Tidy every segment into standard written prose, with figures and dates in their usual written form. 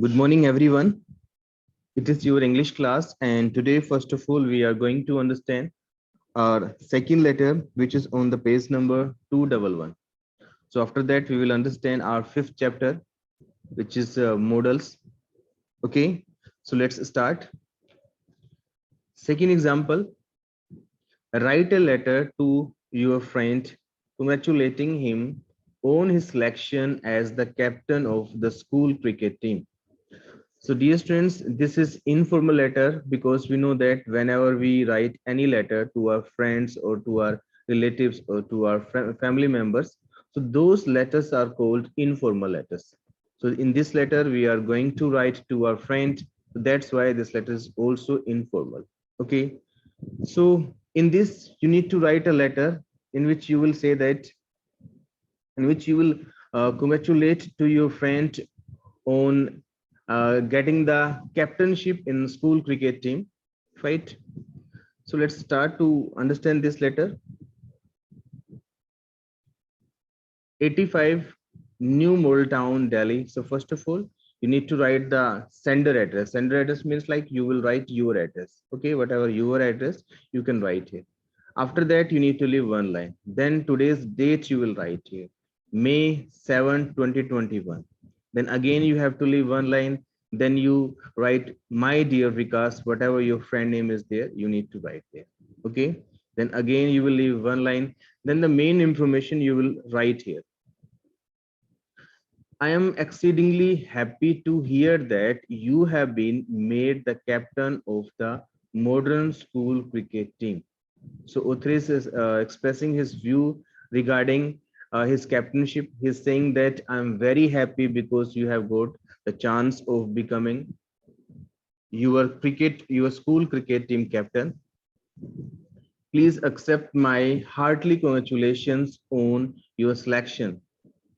Good morning, everyone. It is your English class, and today, first of all, we are going to understand our second letter, which is on the page number 211. So, after that, we will understand our fifth chapter, which is modals. Okay, so let's start. Second example, write a letter to your friend congratulating him on his selection as the captain of the school cricket team. So dear students, this is informal letter because we know that whenever we write any letter to our friends or to our relatives or to our family members, so those letters are called informal letters. So in this letter, we are going to write to our friend. So that's why this letter is also informal. Okay. So in this, you need to write a letter in which you will say that, in which you will congratulate to your friend on getting the captainship in school cricket team, right? So let's start to understand this letter. 85 New Model Town, Delhi. So first of all, you need to write the sender address. Sender address means like you will write your address. Okay, whatever your address, you can write here. After that, you need to leave one line. Then today's date you will write here, May 7, 2021. Then again you have to leave one line. Then you write my dear Vikas, whatever your friend name is there, you need to write there. Okay. Then again you will leave one line. Then the main information you will write here. I am exceedingly happy to hear that you have been made the captain of the modern school cricket team. So Uthris is expressing his view regarding his captainship. He's saying that I'm very happy because you have got the chance of becoming your school cricket team captain. Please accept my heartily congratulations on your selection.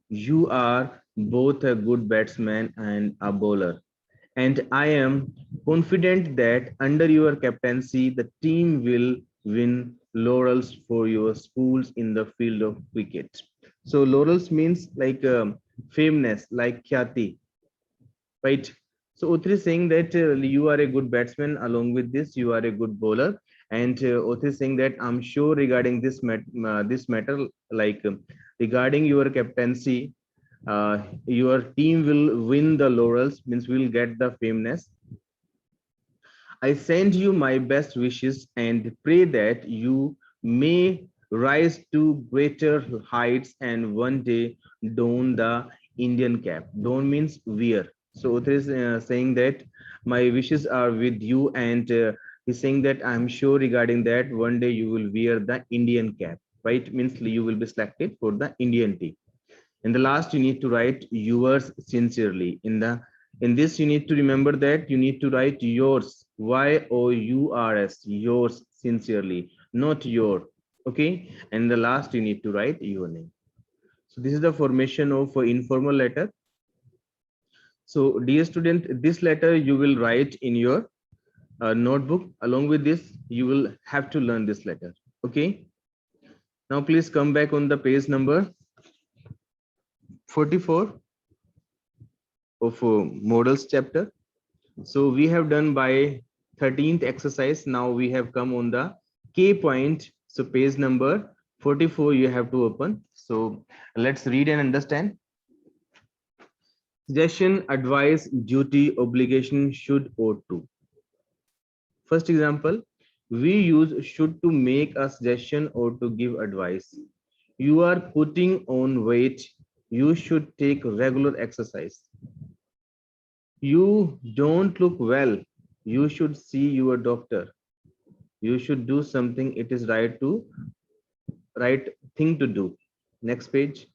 You are both a good batsman and a bowler, and I am confident that under your captaincy, the team will win laurels for your schools in the field of cricket. So laurels means like fameness, like khyati, right? So Uthri is saying that you are a good batsman. Along with this, you are a good bowler. And Uthri is saying that I'm sure regarding this matter, like regarding your captaincy, your team will win the laurels. Means will get the fameness. I send you my best wishes and pray that you may rise to greater heights and one day don the Indian cap. Don means wear. So it is saying that my wishes are with you, and he's saying that I'm sure regarding that one day you will wear the Indian cap. Right? Means you will be selected for the Indian team. In the last, you need to write yours sincerely. In this, you need to remember that you need to write yours, yours, yours sincerely, not your. Okay. And the last, you need to write your name. So this is the formation of informal letter. So dear student, this letter you will write in your notebook. Along with this, you will have to learn this letter. Okay. Now please come back on the page number 44 of models chapter. So we have done by 13th exercise. Now we have come on the K point. So page number 44 you have to open. So let's read and understand. Suggestion, advice, duty, obligation, should, ought to. First example, we use should to make a suggestion or to give advice. You are putting on weight. You should take regular exercise. You don't look well. You should see your doctor. You should do something. It is right thing to do. Next page.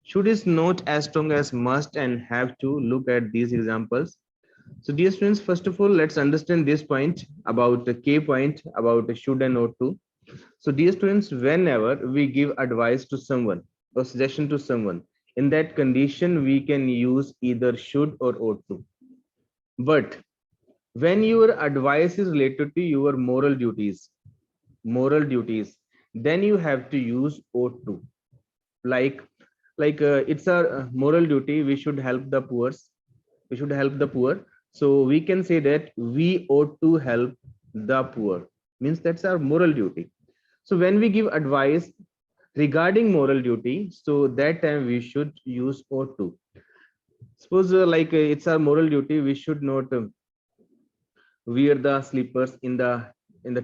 Should is not as strong as must and have to. Look at these examples. So dear students, first of all, let's understand this point about the K point about the should and ought to. So dear students, whenever we give advice to someone or suggestion to someone, in that condition, we can use either should or ought to. But when your advice is related to your moral duties, then you have to use ought to. Like it's our moral duty, we should help the poor. We should help the poor. So we can say that we ought to help the poor. Means that's our moral duty. So when we give advice regarding moral duty, so that time we should use ought to. Suppose it's our moral duty, we should not wear the slippers in the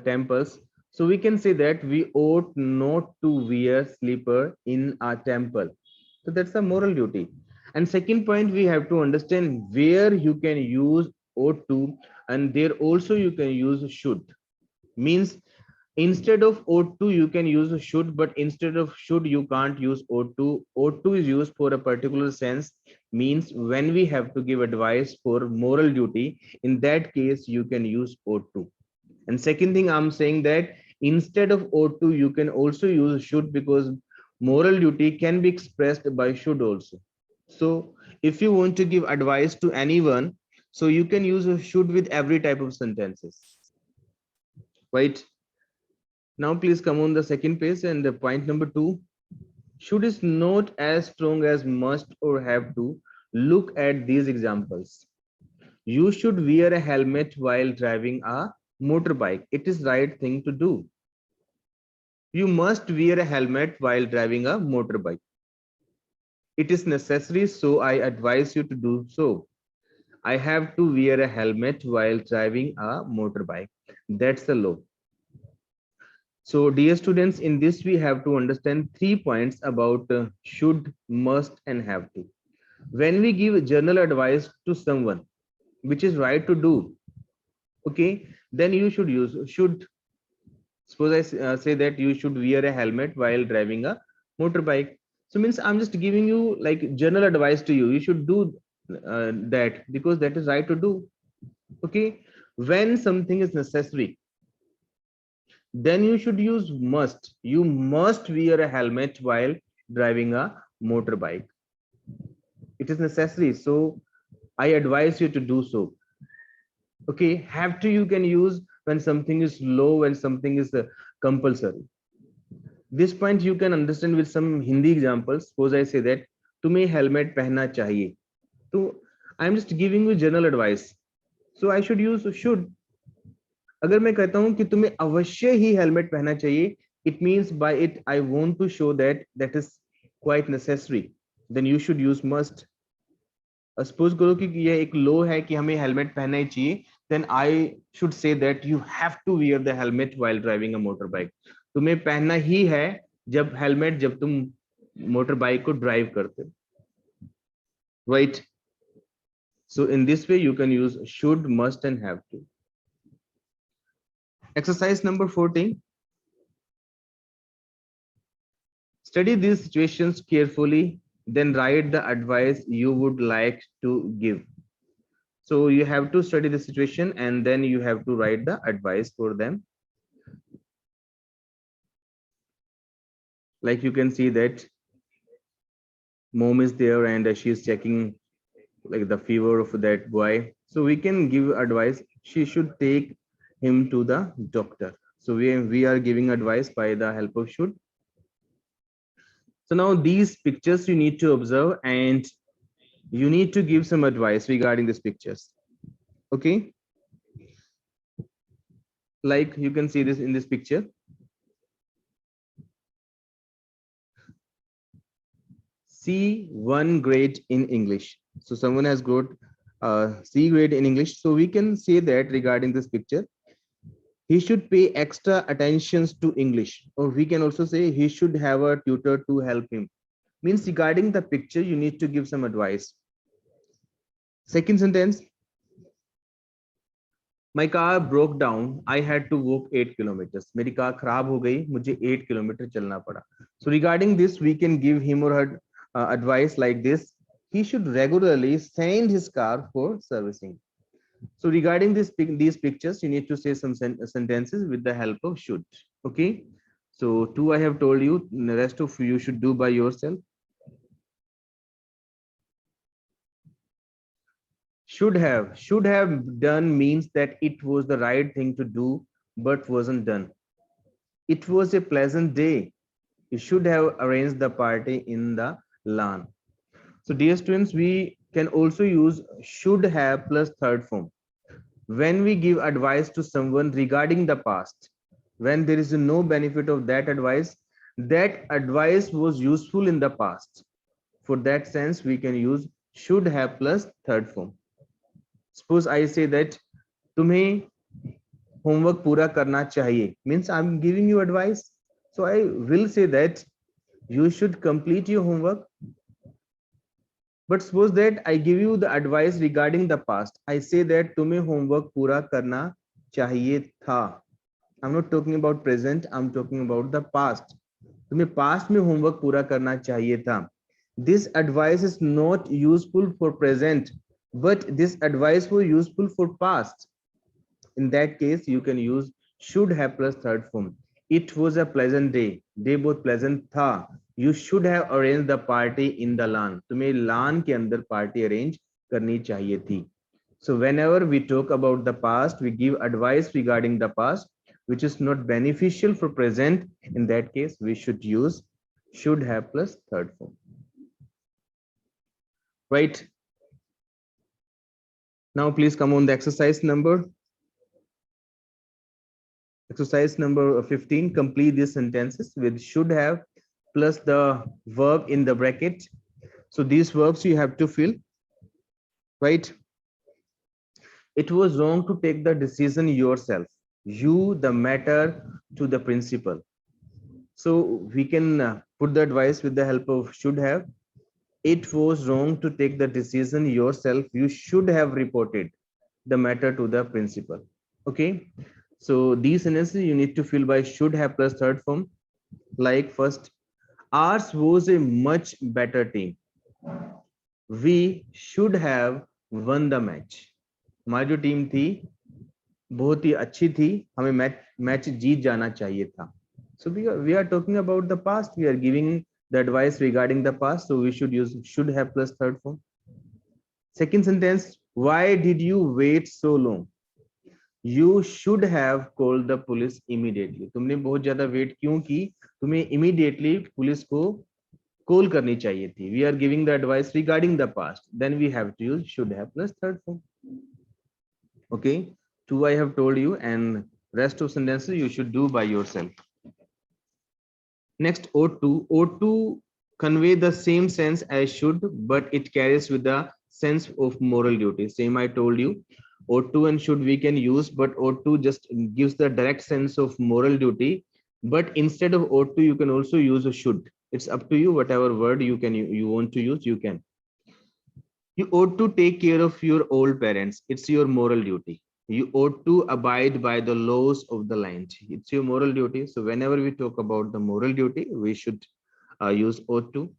temples. So we can say that we ought not to wear slipper in our temple. So that's a moral duty. And second point, we have to understand where you can use ought to, and there also you can use should. Means instead of ought to you can use should, but instead of should you can't use ought to. Ought to is used for a particular sense. Means when we have to give advice for moral duty, in that case you can use ought to. And second thing, I'm saying that instead of ought to you can also use should, because moral duty can be expressed by should also. So if you want to give advice to anyone, so you can use a should with every type of sentences, right? Now please come on the second page, and the point number 2, should is not as strong as must or have to. Look at these examples. You should wear a helmet while driving a motorbike. It is right thing to do. You must wear a helmet while driving a motorbike. It is necessary, so I advise you to do so. I have to wear a helmet while driving a motorbike. That's the law. So dear students, in this we have to understand 3 points about should, must and have to. When we give general advice to someone, which is right to do, okay, then you should use should. Suppose I say that you should wear a helmet while driving a motorbike. So means I'm just giving you like general advice to you. You should do that because that is right to do. Okay. When something is necessary, then you should use must. You must wear a helmet while driving a motorbike. It is necessary, so I advise you to do so. Okay, have to you can use when something is low, when something is compulsory. This point you can understand with some Hindi examples. Suppose I say that तुम्हें helmet पहनना चाहिए, so I'm just giving you general advice, so I should use should. अगर मैं कहता हूं कि तुम्हें अवश्य ही हेलमेट पहनना चाहिए, it means by it I want to show that that is quite necessary, then you should use must. Suppose करो कि ये एक लो है कि हमें हेलमेट पहनना ही चाहिए, then I should say that you have to wear the helmet while driving a motorbike. तुम्हें पहनना ही है जब हेलमेट जब तुम मोटर बाइक को ड्राइव करते हो, right? So in this way you can use should, must and have to. Exercise number 14. Study these situations carefully, then write the advice you would like to give. So you have to study the situation and then you have to write the advice for them. Like you can see that mom is there and she is checking like the fever of that boy. So we can give advice. She should take him to the doctor. So we are giving advice by the help of should. So now these pictures you need to observe and you need to give some advice regarding these pictures. Okay. Like you can see this in this picture. C1 grade in English. So someone has got C grade in English. So we can say that regarding this picture, he should pay extra attentions to English, or we can also say he should have a tutor to help him. Means regarding the picture, you need to give some advice. Second sentence, my car broke down. I had to walk 8 kilometers. मेरी car खराब हो गई, मुझे 8 kilometre चलना पड़ा. So regarding this, we can give him or her advice like this. He should regularly send his car for servicing. So regarding these pictures, you need to say some sentences with the help of should. Okay. So 2 I have told you. The rest of you should do by yourself. Should have done means that it was the right thing to do but wasn't done. It was a pleasant day. You should have arranged the party in the lawn. So dear students, we can also use should have plus third form. When we give advice to someone regarding the past, when there is no benefit of that advice was useful in the past. For that sense, we can use should have plus third form. Suppose I say that तुम्हें homework पूरा करना चाहिए, means I'm giving you advice. So I will say that you should complete your homework. But suppose that I give you the advice regarding the past. I say that तुम्हें homework पूरा करना चाहिए था. I'm not talking about present, I'm talking about the past. तुम्हें past में homework पूरा करना चाहिए था. This advice is not useful for present, but this advice was useful for past. In that case, you can use should have plus third form. It was a pleasant day. Day बहुत pleasant था. You should have arranged the party in the lawn. तुम्हें lawn के अंदर party arrange करनी चाहिए थी. So whenever we talk about the past, we give advice regarding the past, which is not beneficial for present. In that case, we should use should have plus third form. Right. Now, please come on the exercise number. Exercise number 15, complete these sentences with should have plus the verb in the bracket. So these verbs you have to fill, right? It was wrong to take the decision yourself. You the matter to the principal. So we can put the advice with the help of should have. It was wrong to take the decision yourself. You should have reported the matter to the principal. Okay. So these sentences you need to fill by should have plus third form. Like first, ours was a much better team. We should have won the match. हमारी जो team थी बहुत ही अच्छी थी, हमें match जीत जाना चाहिए था. So we are talking about the past. We are giving the advice regarding the past. So we should use should have plus third form. Second sentence, why did you wait so long? You should have called the police immediately. तुमने बहुत ज्यादा wait क्यों की? तुम्हें immediately police को call करनी चाहिए थी. We are giving the advice regarding the past. Then we have to use should have plus third form. Okay, two I have told you, and rest of sentences you should do by yourself. Next, O2. O2 convey the same sense as should, but it carries with the sense of moral duty. Same I told you. O2 and should we can use, but O2 just gives the direct sense of moral duty. But instead of O2, you can also use a should. It's up to you. Whatever word you want to use, you can. You ought to take care of your old parents. It's your moral duty. You ought to abide by the laws of the land. It's your moral duty. So whenever we talk about the moral duty, we should use ought to.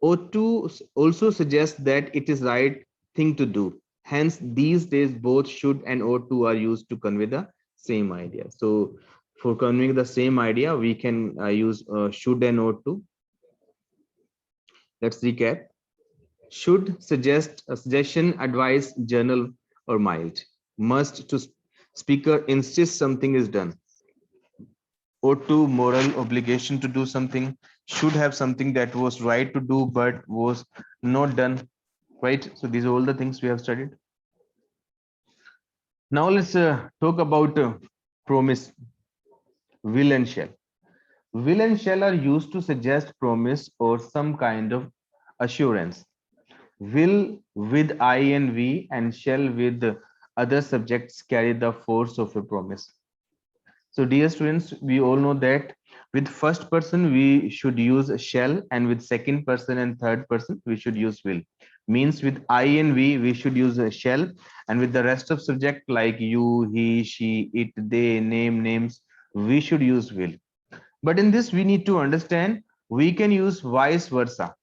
Ought to also suggests that it is right thing to do. Hence, these days both should and ought to are used to convey the same idea. So for conveying the same idea, we can use should and ought to. Let's recap. Should suggest a suggestion, advice, journal, or mild. Must to speaker insist something is done. Ought to moral obligation to do something. Should have something that was right to do but was not done. Right. So these are all the things we have studied. Now let's talk about promise. Will and shall. Will and shall are used to suggest promise or some kind of assurance. Will with I and we and shall with other subjects carry the force of a promise. So dear students, we all know that with first person we should use shall, and with second person and third person we should use will. Means with I and we should use a shall, and with the rest of subject like you, he, she, it, they, names, we should use will. But in this we need to understand we can use vice versa.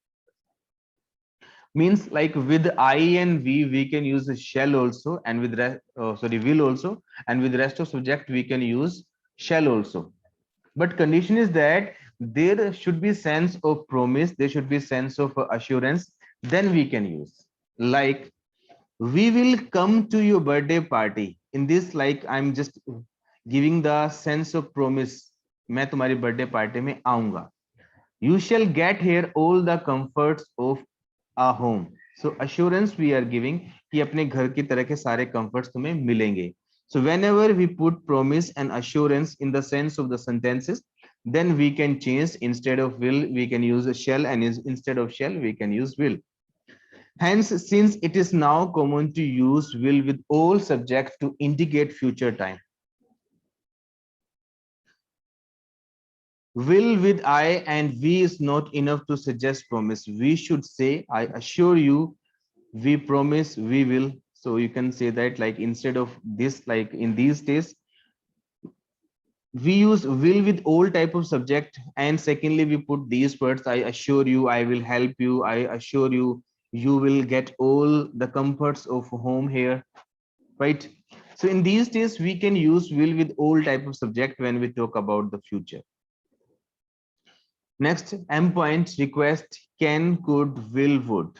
Means like with I and we can use a shall also, and with will also, and with rest of subject we can use shall also. But condition is that there should be sense of promise, there should be sense of assurance, then we can use. Like we will come to your birthday party. In this, like I'm just giving the sense of promise, मैं तुम्हारी birthday party में आऊंगा. You shall get here all the comforts of a home. So assurance we are giving कि अपने घर की तरह के सारे comforts तुम्हें मिलेंगे. So whenever we put promise and assurance in the sense of the sentences, then we can change. Instead of will, we can use a shall, and instead of shall, we can use will. Hence, since it is now common to use will with all subjects to indicate future time. Will with I and we is not enough to suggest promise. We should say, I assure you, we promise, we will. So you can say that like instead of this, like in these days, we use will with all type of subject, and secondly we put these words, I assure you, I will help you, I assure you, you will get all the comforts of home here, right? So in these days we can use will with all type of subject when we talk about the future. Next, M point, request, can, could, will, would.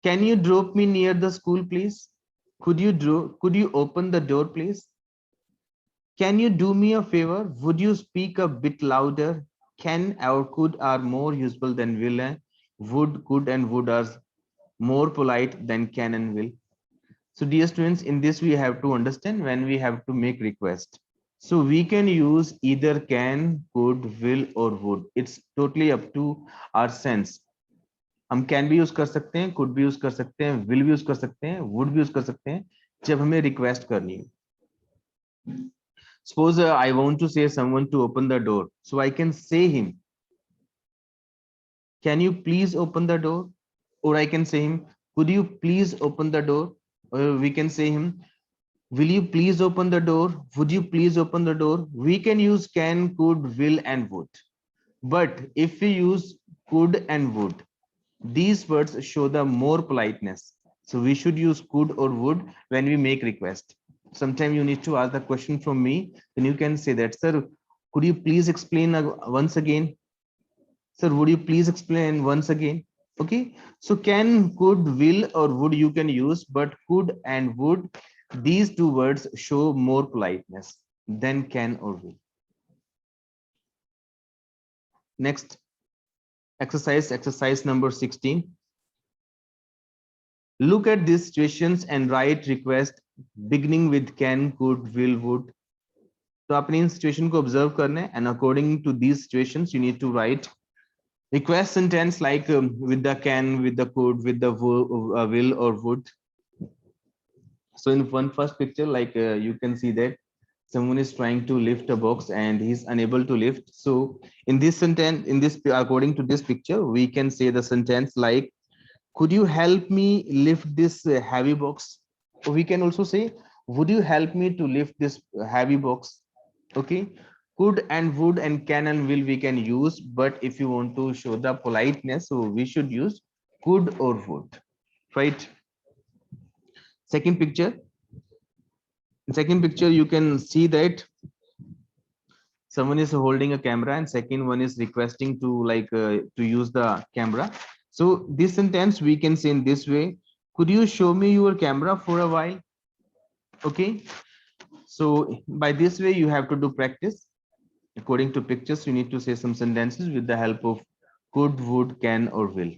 Can you drop me near the school, please? Could you open the door, please? Can you do me a favor? Would you speak a bit louder? Can or could are more useful than will. And would, could, and would are more polite than can and will. So dear students, in this we have to understand when we have to make request. So we can use either can, could, will or would. It's totally up to our sense. हम can भी use कर सकते हैं, could भी use कर सकते हैं, will भी यूज कर सकते हैं, वुड भी यूज कर सकते हैं जब हमें रिक्वेस्ट करनी है. Suppose I want to say someone to open the door, so I can say him, can you please open the door? Or I can say him, could you please open the door? Or we can say him, will you please open the door? Would you please open the door? We can use can, could, will and would. But if we use could and would, these words show the more politeness. So we should use could or would when we make request. Sometimes you need to ask the question from me, then you can say that, sir, could you please explain once again? Sir, would you please explain once again? Okay, so can, could, will or would you can use, but could and would, these two words show more politeness than can or will. Next exercise number 16. Look at these situations and write request beginning with can, could, will, would. तो आपने इन situation को observe करना है, and according to these situations you need to write request sentence like with the can, with the could, with the will or would. So in one first picture, like you can see that someone is trying to lift a box and he's unable to lift. So in this sentence, in this according to this picture, we can say the sentence like, could you help me lift this heavy box? Or we can also say, would you help me to lift this heavy box? Okay, could and would and can and will we can use, but if you want to show the politeness, so we should use could or would, right? Second picture. In second picture, you can see that someone is holding a camera and second one is requesting to like to use the camera. So this sentence we can say in this way, could you show me your camera for a while? Okay, so by this way you have to do practice. According to pictures, you need to say some sentences with the help of could, would, can or will.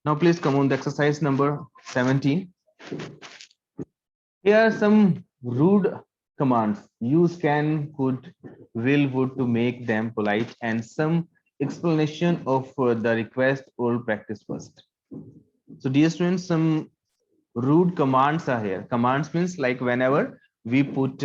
Now please come on the exercise number 17. Here are some rude commands. Use can, could, will, would to make them polite, and some explanation of the request or practice first. So dear students, some rude commands are here. Commands means like whenever we put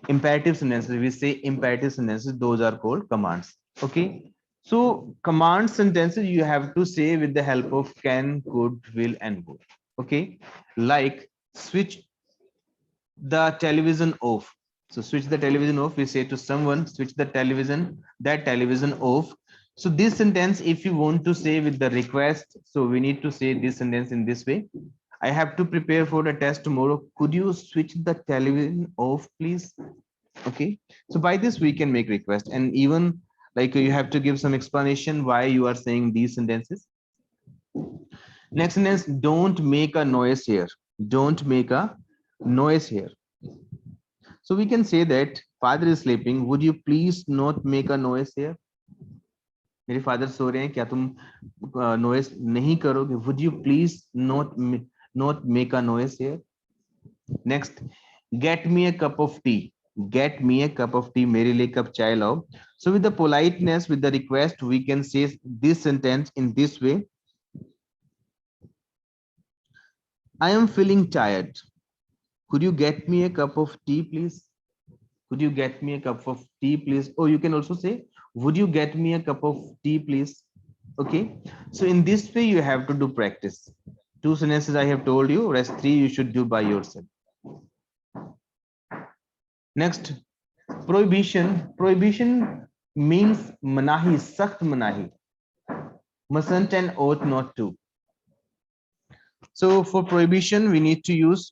imperative sentences, we say imperative sentences, those are called commands. Okay, so command sentences you have to say with the help of can, could, will and would. Okay, like switch the television off. So switch the television off, we say to someone, switch the television off. So this sentence, if you want to say with the request, so we need to say this sentence in this way. I have to prepare for the test tomorrow. Could you switch the television off, please? Okay, so by this we can make request, and even like you have to give some explanation why you are saying these sentences. Next sentence, don't make a noise here. Don't make a noise here. So we can say that father is sleeping. Would you please not make a noise here? मेरे father सो रहे हैं, क्या तुम noise नहीं करोगे? Would you please not make a noise here? Next, get me a cup of tea. Get me a cup of tea, मेरे लिए कप चाय लाओ। So with the politeness, with the request, we can say this sentence in this way: I am feeling tired, could you get me a cup of tea please? Could you get me a cup of tea please? Or you can also say, would you get me a cup of tea please? Okay, so in this way you have to do practice. Two sentences I have told you, rest three you should do by yourself. Next, prohibition. Prohibition means manahi, sakht manahi. Mustn't and ought not to. So for prohibition we need to use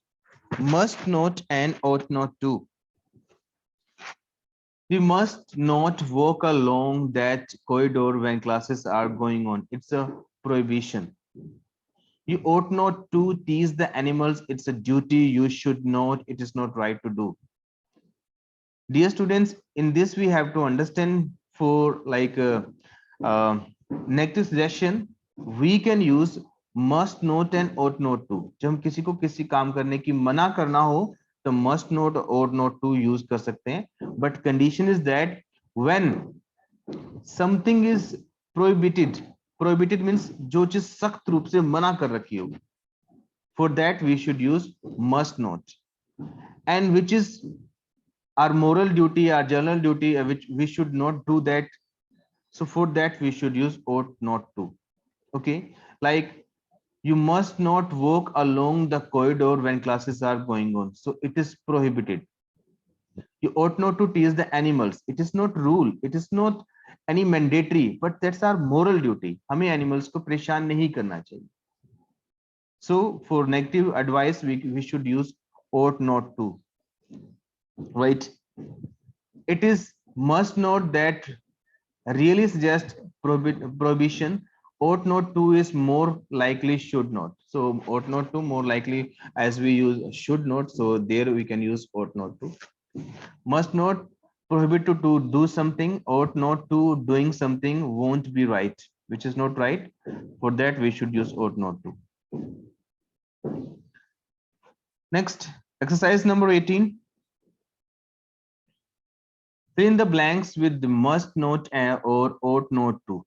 must not and ought not to. We must not walk along that corridor when classes are going on. It's a prohibition. You ought not to tease the animals. It's a duty. You should not. It is not right to do. Dear students, in this we have to understand for like uh, negative suggestion, we can use must not and ought not to. जब हम किसी को किसी काम करने की मना करना हो तो must not ought not to use कर सकते हैं. But condition is that when something is prohibited, prohibited means जो चीज सख्त रूप से मना कर रखी हो, for that we should use must not. And which is our moral duty, our general duty, which we should not do that. So for that we should use ought not to. Okay, like you must not walk along the corridor when classes are going on. So it is prohibited. You ought not to tease the animals. It is not rule. It is not any mandatory, but that's our moral duty. हमें animals को परेशान नहीं करना चाहिए. So for negative advice, we should use ought not to. Right? It is must not that really suggest prohibition. Ought not to is more likely should not. So ought not to more likely as we use should not. So there we can use ought not to. Must not prohibit to do something. Ought not to doing something won't be right, which is not right. For that we should use ought not to. Next, exercise number 18. Fill in the blanks with the must not or ought not to.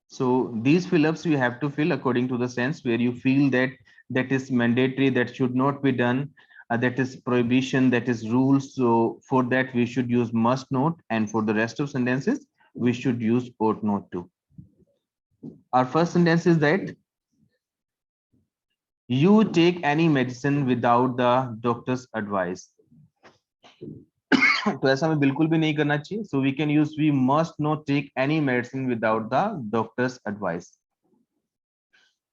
So these fill-ups you have to fill according to the sense where you feel that that is mandatory, that should not be done, that is prohibition, that is rules. So for that we should use must not, and for the rest of sentences we should use ought not to. Our first sentence is that you take any medicine without the doctor's advice. तो ऐसा हमें बिल्कुल भी नहीं करना चाहिए. So we can use we must not take any medicine without the doctor's advice.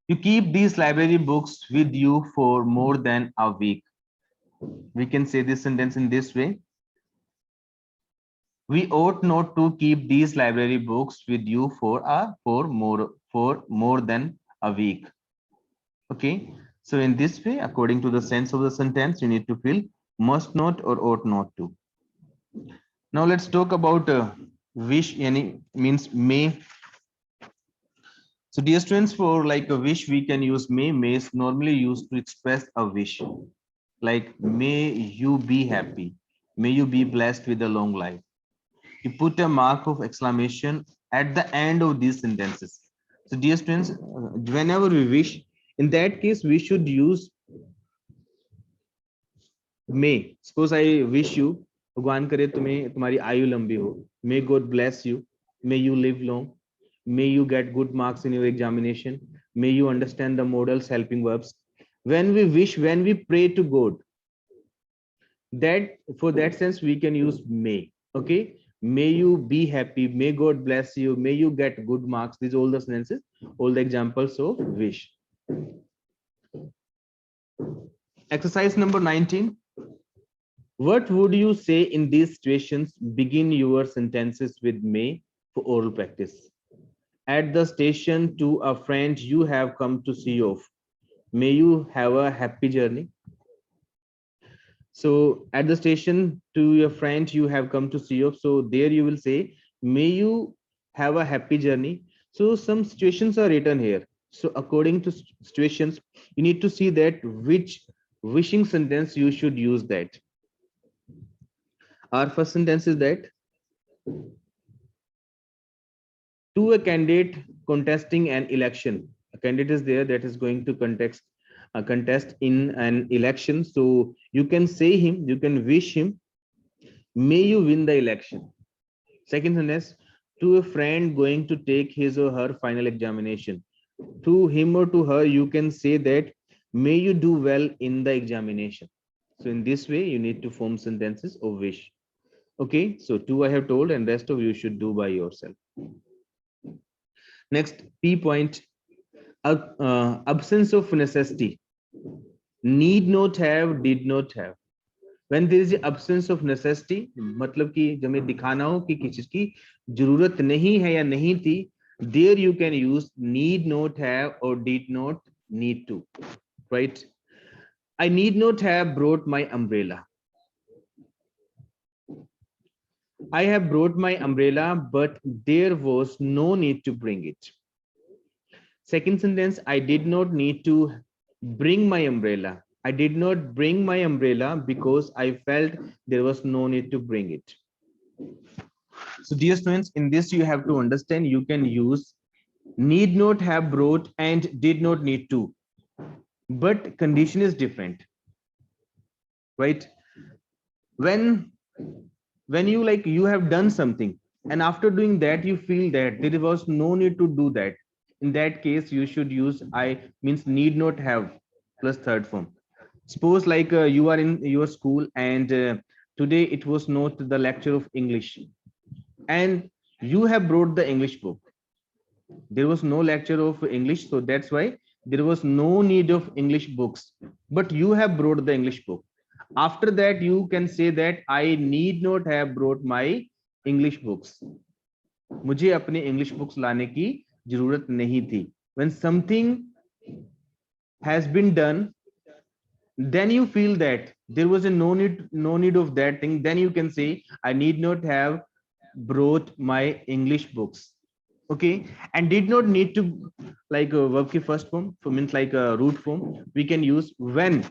You keep these library books with you for more than a week. We can say this sentence in this way: we ought not to keep these library books with you for more than a week. Okay, so in this way, according to the sense of the sentence, you need to fill must not or ought not to. Now let's talk about wish. Yani means may. So dear students, for like a wish we can use may. May is normally used to express a wish, like may you be happy, may you be blessed with a long life. You put a mark of exclamation at the end of these sentences. So dear students, whenever we wish, in that case we should use may. Suppose I wish you, भगवान करे तुम्हें तुम्हारी आयु लंबी हो, may God bless you, may you live long, may you get good marks in your examination, may you understand the models, helping verbs. When we wish, when we pray to God, that for that sense we can use may. Okay, may you be happy, may God bless you, may you get good marks. These are all the sentences, all the examples of wish. Exercise number 19. What would you say in these situations? Begin your sentences with may for oral practice. At the station, to a friend you have come to see off, may you have a happy journey. So at the station, to your friend you have come to see off, so there you will say may you have a happy journey. So some situations are written here. So according to situations, you need to see that which wishing sentence you should use that. Our first sentence is that to a candidate contesting an election. A candidate is there that is going to contest in an election. So you can say him, you can wish him, may you win the election. Second sentence, to a friend going to take his or her final examination. To him or to her, you can say that, may you do well in the examination. So in this way, you need to form sentences of wish. Okay, so two I have told, and rest of you should do by yourself. Next, P point, absence of necessity. Need not have, did not have. When there is absence of necessity, मतलब कि जब मैं दिखाना हो कि किसी चीज की जरूरत नहीं है या नहीं थी, there you can use need not have or did not need to, right? I need not have brought my umbrella. I have brought my umbrella, but there was no need to bring it. Second sentence, I did not need to bring my umbrella. I did not bring my umbrella because I felt there was no need to bring it. So dear students, in this you have to understand you can use need not have brought and did not need to, but condition is different, right? When you like you have done something and after doing that you feel that there was no need to do that, in that case you should use I means need not have plus third form. Suppose like you are in your school and today it was not the lecture of English and you have brought the English book. There was no lecture of English, so that's why there was no need of English books, but you have brought the English book. After that you can say that I need not have brought my English books. मुझे अपने English books लाने की जरूरत नहीं थी. When something has been done, then you feel that there was a no need of that thing, then you can say I need not have brought my English books. Okay, and did not need to, like verb ki first form for means like a root form, we can use when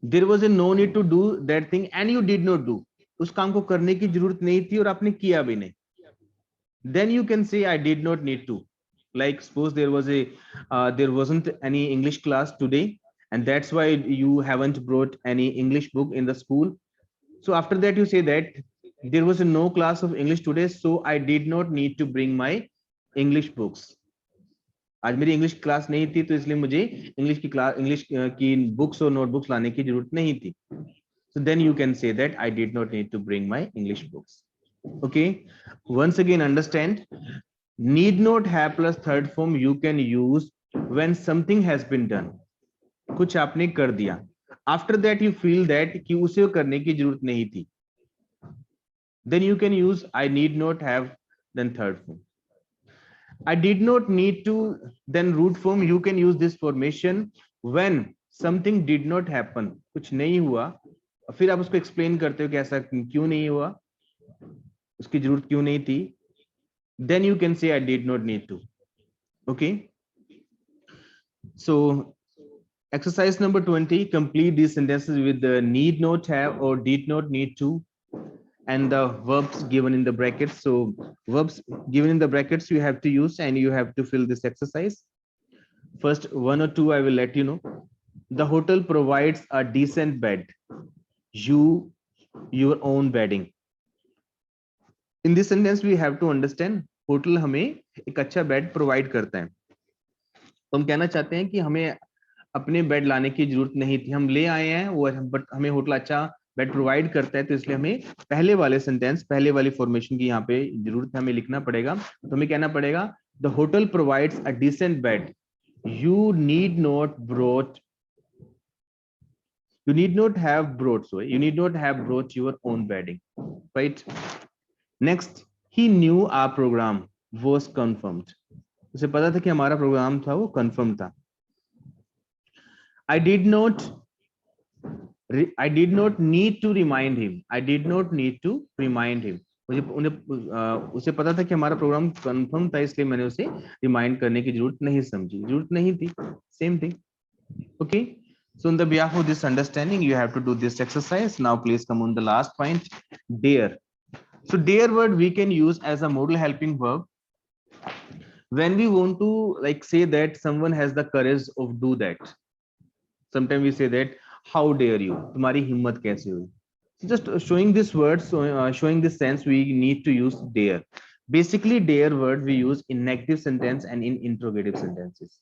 there was a no need to do that thing and you did not do, उस काम को करने की जरूरत नहीं थी और आपने किया भी नहीं, then you can say I did not need to. Like suppose there wasn't any English class today and that's why you haven't brought any English book in the school. So after that you say that there was no class of English today, so I did not need to bring my English books. आज मेरी English class नहीं थी तो इसलिए मुझे English की books और notebooks लाने की जरूरत नहीं थी. So then you can say that I did not need to bring my English books. Okay, once again understand, need not have plus third form you can use when something has been done. कुछ आपने कर दिया, after that you feel that कि उसे करने की जरूरत नहीं थी, then you can use I need not have then third form. I did not need to then root form, you can use this formation when something did not happen. कुछ नहीं हुआ, फिर आप उसको एक्सप्लेन करते हो कि ऐसा क्यों नहीं हुआ, उसकी जरूरत क्यों नहीं थी, then you can say I did not need to. Okay, so exercise number 20, complete these sentences with the need not have or did not need to and the verbs given in the brackets. So verbs given in the brackets you have to use and you have to fill this exercise. First one or two I will let you know. The hotel provides a decent bed, your own bedding. In this sentence we have to understand hotel हमें एक अच्छा bed provide करता है, तो हम कहना चाहते हैं कि हमें अपने बेड लाने की जरूरत नहीं थी, हम ले आए हैं वो, बट हमें होटल अच्छा बेड प्रोवाइड करता है, तो इसलिए हमें पहले वाले सेंटेंस पहले वाली फॉर्मेशन की यहाँ पे जरूरत हमें लिखना पड़ेगा. तो हमें कहना पड़ेगा the hotel provides a decent bed, you need not brought you need not have brought sorry you need not have brought your own bedding, right? Next, he knew our program was confirmed. उसे पता था कि हमारा programme था वो confirm था. I did not need to remind him. I did not need to remind him. मुझे उसे पता था कि हमारा प्रोग्राम कंफर्म था, इसलिए मैंने उसे रिमाइंड करने की जरूरत नहीं समझी, जरूरत नहीं थी. Same thing. Okay. So on the behalf of this understanding, you have to do this exercise. Now please come on the last point, dare. So dare word we can use as a modal helping verb when we want to like say that someone has the courage of do that. Sometimes we say that how dare you, तुम्हारी हिम्मत कैसे हुई. So just showing this word, so showing this sense, we need to use dare. Basically dare word we use in negative sentence and in interrogative sentences.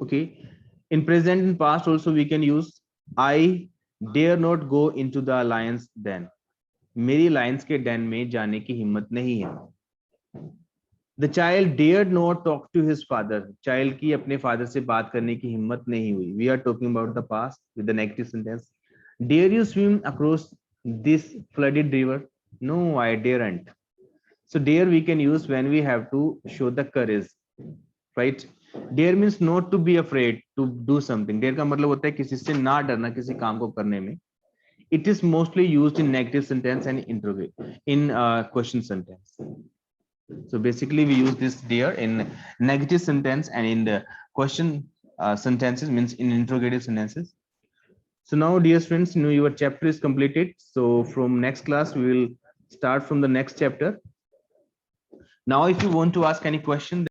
Okay. In present and past also we can use I dare not go into the lions den. मेरी Lions के Dane में जाने की हिम्मत नहीं है. The child dared not talk to his father. Child की अपने father से बात करने की हिम्मत नहीं हुई. We are talking about the past with the negative sentence. Dare you swim across this flooded river? No, I daren't. So dare we can use when we have to show the courage, right? Dare means not to be afraid to do something. Dare का मतलब होता है किसी से ना डरना किसी काम को करने में. It is mostly used in negative sentence and in question sentence. So basically we use this dare in negative sentence and in the question sentences, means in interrogative sentences. So now dear students, you know your chapter is completed. So from next class we will start from the next chapter. Now if you want to ask any question